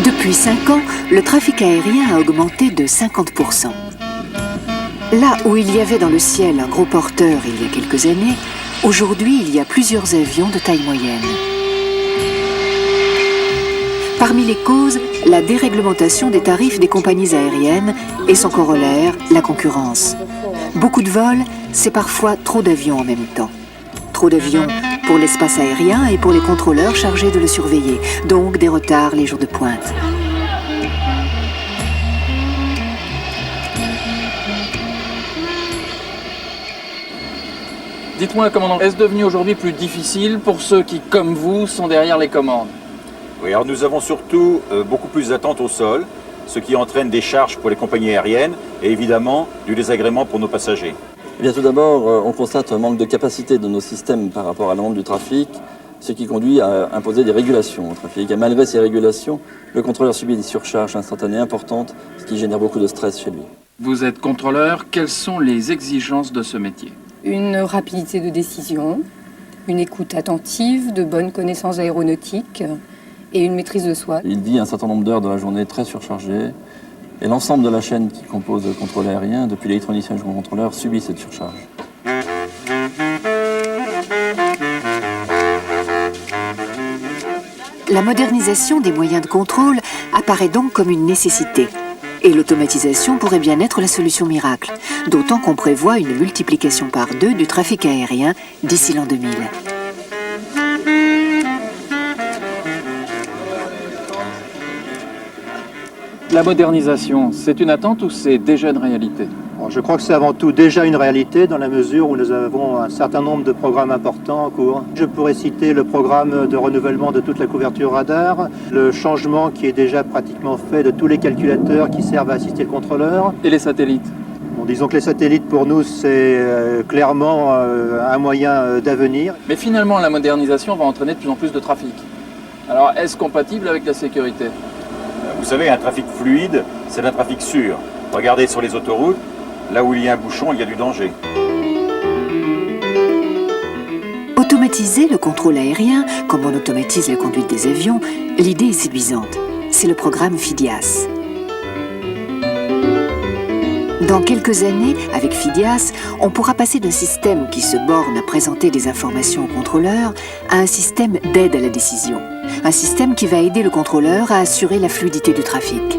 Depuis 5 ans, le trafic aérien a augmenté de 50%. Là où il y avait dans le ciel un gros porteur il y a quelques années, aujourd'hui il y a plusieurs avions de taille moyenne. Parmi les causes, la déréglementation des tarifs des compagnies aériennes et son corollaire, la concurrence. Beaucoup de vols, c'est parfois trop d'avions en même temps. Trop d'avions pour l'espace aérien et pour les contrôleurs chargés de le surveiller, donc des retards les jours de pointe. Dites-moi, commandant, est-ce devenu aujourd'hui plus difficile pour ceux qui, comme vous, sont derrière les commandes? Oui, alors nous avons surtout beaucoup plus d'attentes au sol, ce qui entraîne des charges pour les compagnies aériennes et évidemment du désagrément pour nos passagers. Eh bien, tout d'abord, on constate un manque de capacité de nos systèmes par rapport à la demande du trafic, ce qui conduit à imposer des régulations au trafic. Et malgré ces régulations, le contrôleur subit des surcharges instantanées importantes, ce qui génère beaucoup de stress chez lui. Vous êtes contrôleur, quelles sont les exigences de ce métier? Une rapidité de décision, une écoute attentive, de bonnes connaissances aéronautiques et une maîtrise de soi. Il vit un certain nombre d'heures de la journée très surchargées et l'ensemble de la chaîne qui compose le contrôle aérien, depuis l'électronicien jusqu'au contrôleur, subit cette surcharge. La modernisation des moyens de contrôle apparaît donc comme une nécessité. Et l'automatisation pourrait bien être la solution miracle, d'autant qu'on prévoit une multiplication par 2 du trafic aérien d'ici l'an 2000. La modernisation, c'est une attente ou c'est déjà une réalité? Je crois que c'est avant tout déjà une réalité dans la mesure où nous avons un certain nombre de programmes importants en cours. Je pourrais citer le programme de renouvellement de toute la couverture radar, le changement qui est déjà pratiquement fait de tous les calculateurs qui servent à assister le contrôleur. Et les satellites? Bon, disons que les satellites pour nous c'est clairement un moyen d'avenir. Mais finalement la modernisation va entraîner de plus en plus de trafic. Alors est-ce compatible avec la sécurité? Vous savez, un trafic fluide, c'est un trafic sûr. Regardez sur les autoroutes, là où il y a un bouchon, il y a du danger. Automatiser le contrôle aérien, comme on automatise la conduite des avions, l'idée est séduisante. C'est le programme FIDIAS. Dans quelques années, avec FIDIAS, on pourra passer d'un système qui se borne à présenter des informations au contrôleur à un système d'aide à la décision. Un système qui va aider le contrôleur à assurer la fluidité du trafic.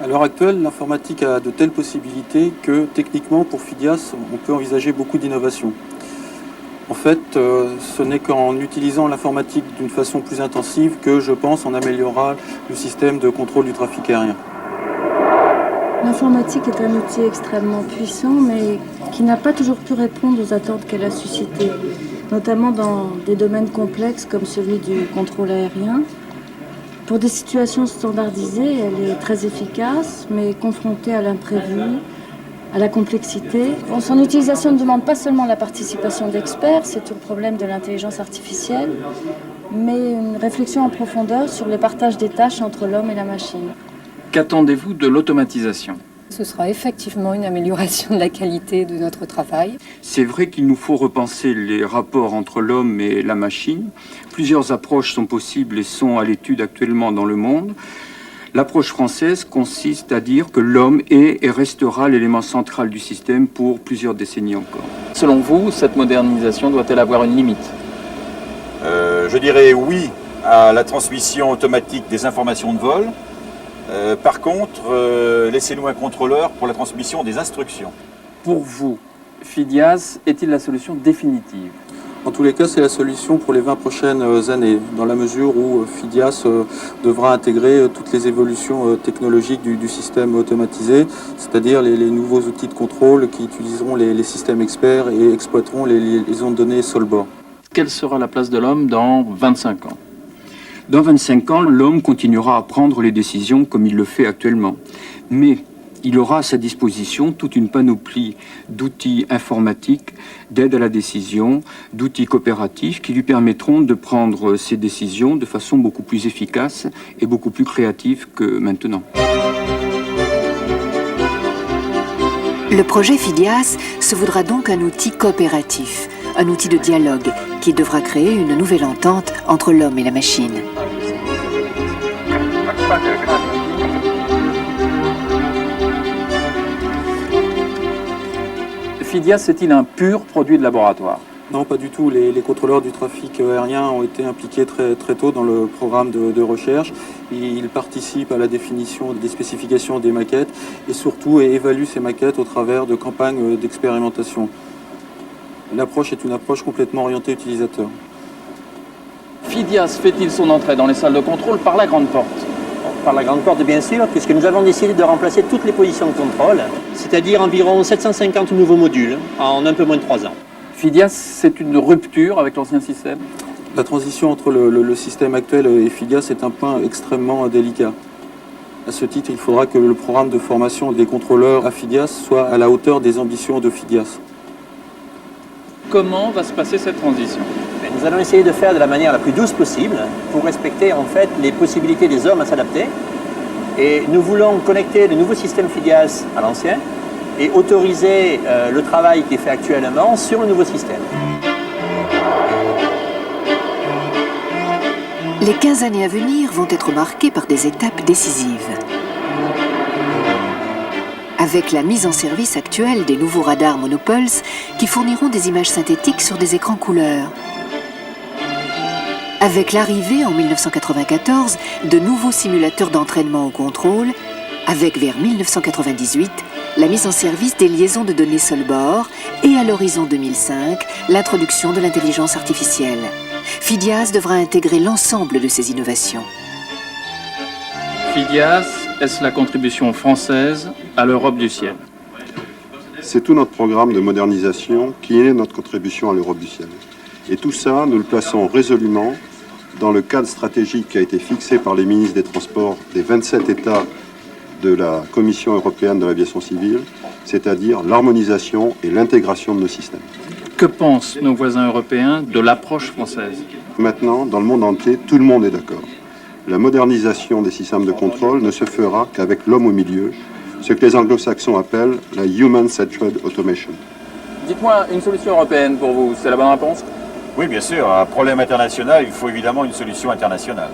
À l'heure actuelle, l'informatique a de telles possibilités que techniquement, pour FIDIAS, on peut envisager beaucoup d'innovations. En fait, ce n'est qu'en utilisant l'informatique d'une façon plus intensive que, je pense, on améliorera le système de contrôle du trafic aérien. L'informatique est un outil extrêmement puissant, mais qui n'a pas toujours pu répondre aux attentes qu'elle a suscitées, notamment dans des domaines complexes comme celui du contrôle aérien. Pour des situations standardisées, elle est très efficace, mais confrontée à l'imprévu, à la complexité. Son utilisation ne demande pas seulement la participation d'experts, c'est tout le problème de l'intelligence artificielle, mais une réflexion en profondeur sur le partage des tâches entre l'homme et la machine. Qu'attendez-vous de l'automatisation? Ce sera effectivement une amélioration de la qualité de notre travail. C'est vrai qu'il nous faut repenser les rapports entre l'homme et la machine. Plusieurs approches sont possibles et sont à l'étude actuellement dans le monde. L'approche française consiste à dire que l'homme est et restera l'élément central du système pour plusieurs décennies encore. Selon vous, cette modernisation doit-elle avoir une limite? Je dirais oui à la transmission automatique des informations de vol. Par contre, laissez-nous un contrôleur pour la transmission des instructions. Pour vous, FIDIAS est-il la solution définitive? En tous les cas, c'est la solution pour les 20 prochaines années, dans la mesure où FIDIAS devra intégrer toutes les évolutions technologiques du système automatisé, c'est-à-dire les nouveaux outils de contrôle qui utiliseront les systèmes experts et exploiteront les liaisons de données sol-bord. Quelle sera la place de l'homme dans 25 ans? Dans 25 ans, l'homme continuera à prendre les décisions comme il le fait actuellement. Mais il aura à sa disposition toute une panoplie d'outils informatiques, d'aide à la décision, d'outils coopératifs qui lui permettront de prendre ses décisions de façon beaucoup plus efficace et beaucoup plus créative que maintenant. Le projet FIDIAS se voudra donc un outil coopératif, un outil de dialogue qui devra créer une nouvelle entente entre l'homme et la machine. FIDIAS est-il un pur produit de laboratoire? Non, pas du tout. Les contrôleurs du trafic aérien ont été impliqués très tôt dans le programme de recherche. Ils participent à la définition des spécifications des maquettes et surtout évaluent ces maquettes au travers de campagnes d'expérimentation. L'approche est une approche complètement orientée utilisateur. FIDIAS fait-il son entrée dans les salles de contrôle par la grande porte? Par la grande porte, bien sûr, puisque nous avons décidé de remplacer toutes les positions de contrôle, c'est-à-dire environ 750 nouveaux modules en un peu moins de 3 ans. FIDIAS, c'est une rupture avec l'ancien système? La transition entre le système actuel et FIDIAS est un point extrêmement délicat. À ce titre, il faudra que le programme de formation des contrôleurs à FIDIAS soit à la hauteur des ambitions de FIDIAS. Comment va se passer cette transition? Nous allons essayer de faire de la manière la plus douce possible pour respecter en fait les possibilités des hommes à s'adapter. Et nous voulons connecter le nouveau système FIDIAS à l'ancien et autoriser le travail qui est fait actuellement sur le nouveau système. Les 15 années à venir vont être marquées par des étapes décisives. Avec la mise en service actuelle des nouveaux radars monopulse qui fourniront des images synthétiques sur des écrans couleurs. Avec l'arrivée en 1994 de nouveaux simulateurs d'entraînement au contrôle, avec vers 1998 la mise en service des liaisons de données seul-bord et à l'horizon 2005 l'introduction de l'intelligence artificielle. FIDIAS devra intégrer l'ensemble de ces innovations. FIDIAS, est-ce la contribution française à l'Europe du ciel? C'est tout notre programme de modernisation qui est notre contribution à l'Europe du ciel. Et tout ça, nous le plaçons résolument dans le cadre stratégique qui a été fixé par les ministres des Transports des 27 États de la Commission européenne de l'aviation civile, c'est-à-dire l'harmonisation et l'intégration de nos systèmes. Que pensent nos voisins européens de l'approche française? Maintenant, dans le monde entier, tout le monde est d'accord. La modernisation des systèmes de contrôle ne se fera qu'avec l'homme au milieu, ce que les anglo-saxons appellent la Human-Centered Automation. Dites-moi, une solution européenne pour vous, c'est la bonne réponse? Oui, bien sûr. Un problème international, il faut évidemment une solution internationale.